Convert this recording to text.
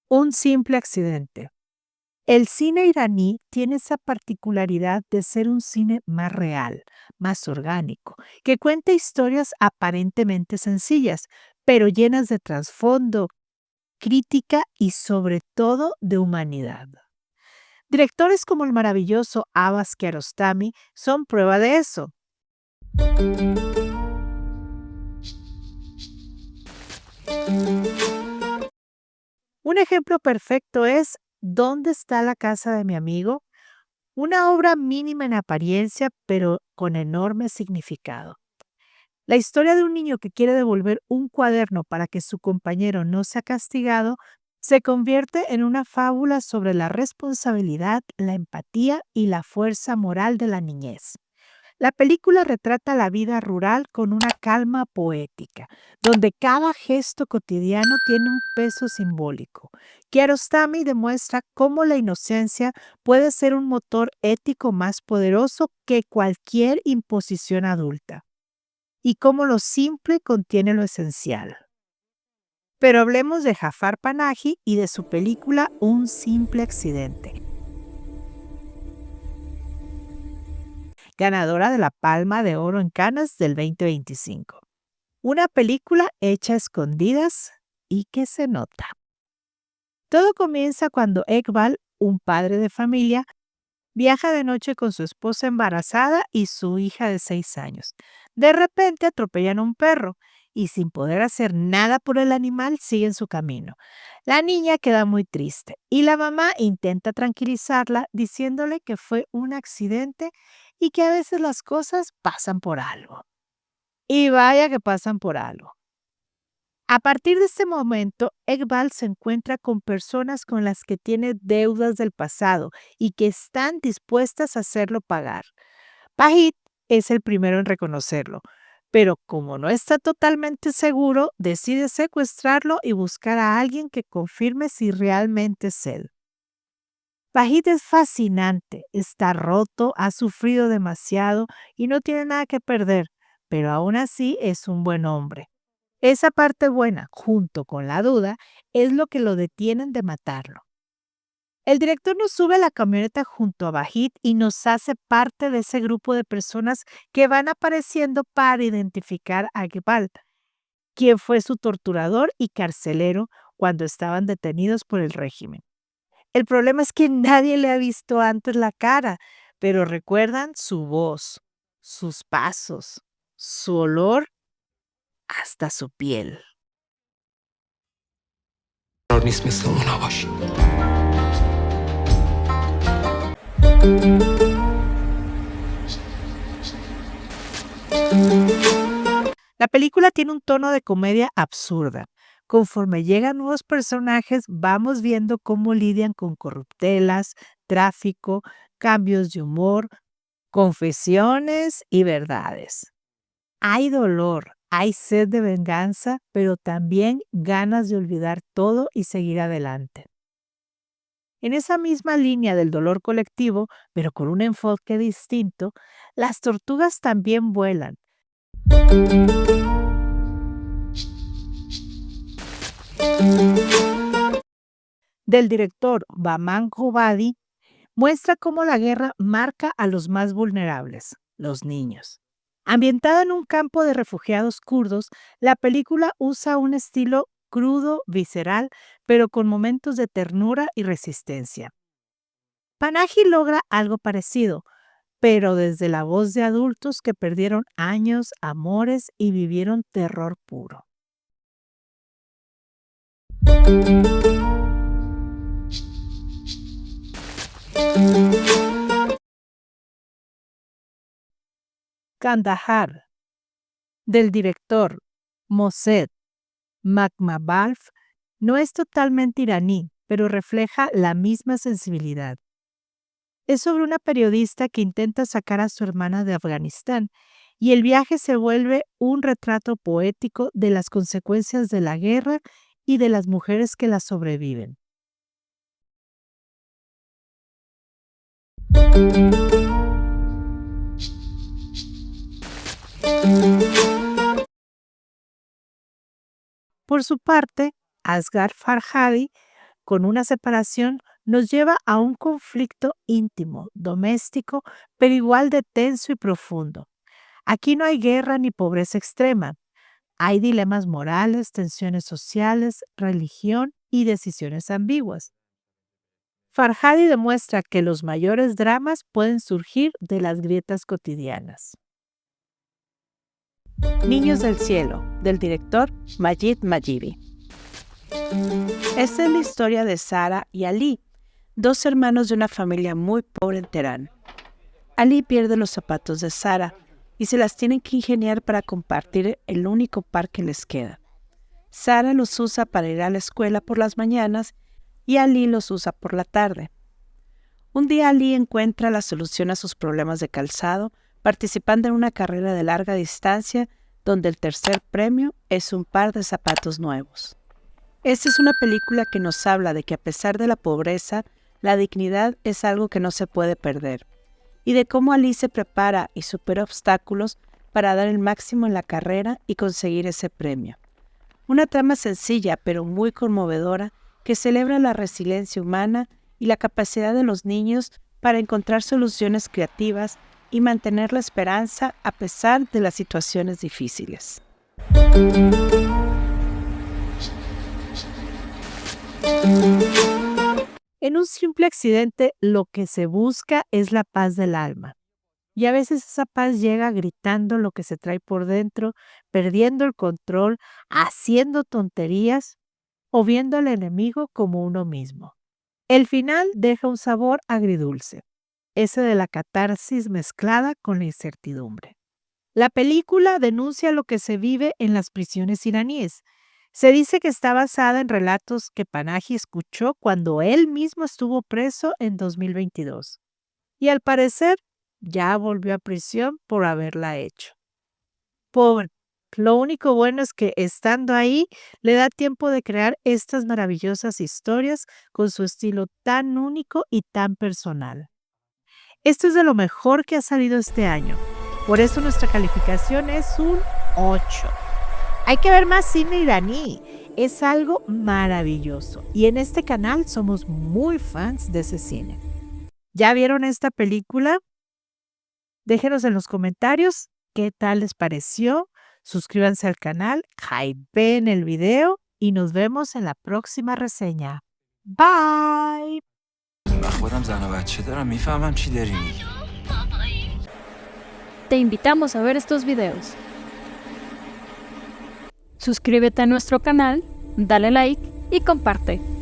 Un simple accidente. El cine iraní tiene esa particularidad de ser un cine más real, más orgánico, que cuenta historias aparentemente sencillas, pero llenas de trasfondo, crítica y sobre todo de humanidad. Directores como el maravilloso Abbas Kiarostami son prueba de eso. Un ejemplo perfecto es ¿Dónde está la casa de mi amigo? Una obra mínima en apariencia, pero con enorme significado. La historia de un niño que quiere devolver un cuaderno para que su compañero no sea castigado se convierte en una fábula sobre la responsabilidad, la empatía y la fuerza moral de la niñez. La película retrata la vida rural con una calma poética, donde cada gesto cotidiano tiene un peso simbólico. Kiarostami demuestra cómo la inocencia puede ser un motor ético más poderoso que cualquier imposición adulta, y cómo lo simple contiene lo esencial. Pero hablemos de Jafar Panahi y de su película Un simple accidente, ganadora de la Palma de Oro en Cannes del 2025. Una película hecha a escondidas y que se nota. Todo comienza cuando Ekbal, un padre de familia, viaja de noche con su esposa embarazada y su hija de 6 años. De repente atropellan a un perro y sin poder hacer nada por el animal siguen su camino. La niña queda muy triste y la mamá intenta tranquilizarla diciéndole que fue un accidente y que a veces las cosas pasan por algo. Y vaya que pasan por algo. A partir de este momento, Ekbal se encuentra con personas con las que tiene deudas del pasado y que están dispuestas a hacerlo pagar. Pajit es el primero en reconocerlo, pero como no está totalmente seguro, decide secuestrarlo y buscar a alguien que confirme si realmente es él. Pajit es fascinante, está roto, ha sufrido demasiado y no tiene nada que perder, pero aún así es un buen hombre. Esa parte buena, junto con la duda, es lo que lo detienen de matarlo. El director nos sube a la camioneta junto a Bajit y nos hace parte de ese grupo de personas que van apareciendo para identificar a Gebal, quien fue su torturador y carcelero cuando estaban detenidos por el régimen. El problema es que nadie le ha visto antes la cara, pero recuerdan su voz, sus pasos, su olor, hasta su piel. نیست مثل اونا باشی. La película tiene un tono de comedia absurda. Conforme llegan nuevos personajes, vamos viendo cómo lidian con corruptelas, tráfico, cambios de humor, confesiones y verdades. Hay dolor, hay sed de venganza, pero también ganas de olvidar todo y seguir adelante. En esa misma línea del dolor colectivo, pero con un enfoque distinto, las tortugas también vuelan. Del director Bahman Jobadi, muestra cómo la guerra marca a los más vulnerables, los niños. Ambientada en un campo de refugiados kurdos, la película usa un estilo crudo, visceral, pero con momentos de ternura y resistencia. Panahi logra algo parecido, pero desde la voz de adultos que perdieron años, amores y vivieron terror puro. Kandahar, del director Mohsen Makhmalbaf, no es totalmente iraní, pero refleja la misma sensibilidad. Es sobre una periodista que intenta sacar a su hermana de Afganistán y el viaje se vuelve un retrato poético de las consecuencias de la guerra y de las mujeres que la sobreviven. Por su parte, Asghar Farhadi, con una separación, nos lleva a un conflicto íntimo, doméstico, pero igual de tenso y profundo. Aquí no hay guerra ni pobreza extrema. Hay dilemas morales, tensiones sociales, religión y decisiones ambiguas. Farhadi demuestra que los mayores dramas pueden surgir de las grietas cotidianas. Niños del Cielo, del director Majid Maghribi. Esta es la historia de Sara y Ali, dos hermanos de una familia muy pobre en Teherán. Ali pierde los zapatos de Sara y se las tienen que ingeniar para compartir el único par que les queda. Sara los usa para ir a la escuela por las mañanas y Ali los usa por la tarde. Un día Ali encuentra la solución a sus problemas de calzado participando en una carrera de larga distancia donde el tercer premio es un par de zapatos nuevos. Esta es una película que nos habla de que a pesar de la pobreza, la dignidad es algo que no se puede perder, y de cómo Ali se prepara y supera obstáculos para dar el máximo en la carrera y conseguir ese premio. Una trama sencilla pero muy conmovedora que celebra la resiliencia humana y la capacidad de los niños para encontrar soluciones creativas y mantener la esperanza a pesar de las situaciones difíciles. En un simple accidente, lo que se busca es la paz del alma. Y a veces esa paz llega gritando lo que se trae por dentro, perdiendo el control, haciendo tonterías o viendo al enemigo como uno mismo. El final deja un sabor agridulce, ese de la catarsis mezclada con la incertidumbre. La película denuncia lo que se vive en las prisiones iraníes. Se dice que está basada en relatos que Panahi escuchó cuando él mismo estuvo preso en 2022. Y al parecer, ya volvió a prisión por haberla hecho. Pobre. Lo único bueno es que estando ahí, le da tiempo de crear estas maravillosas historias con su estilo tan único y tan personal. Esto es de lo mejor que ha salido este año. Por eso nuestra calificación es un 8. Hay que ver más cine iraní. Es algo maravilloso. Y en este canal somos muy fans de ese cine. ¿Ya vieron esta película? Déjenos en los comentarios qué tal les pareció. Suscríbanse al canal, hypeen el video y nos vemos en la próxima reseña. Bye. Te invitamos a ver estos videos. Suscríbete a nuestro canal, dale like y comparte.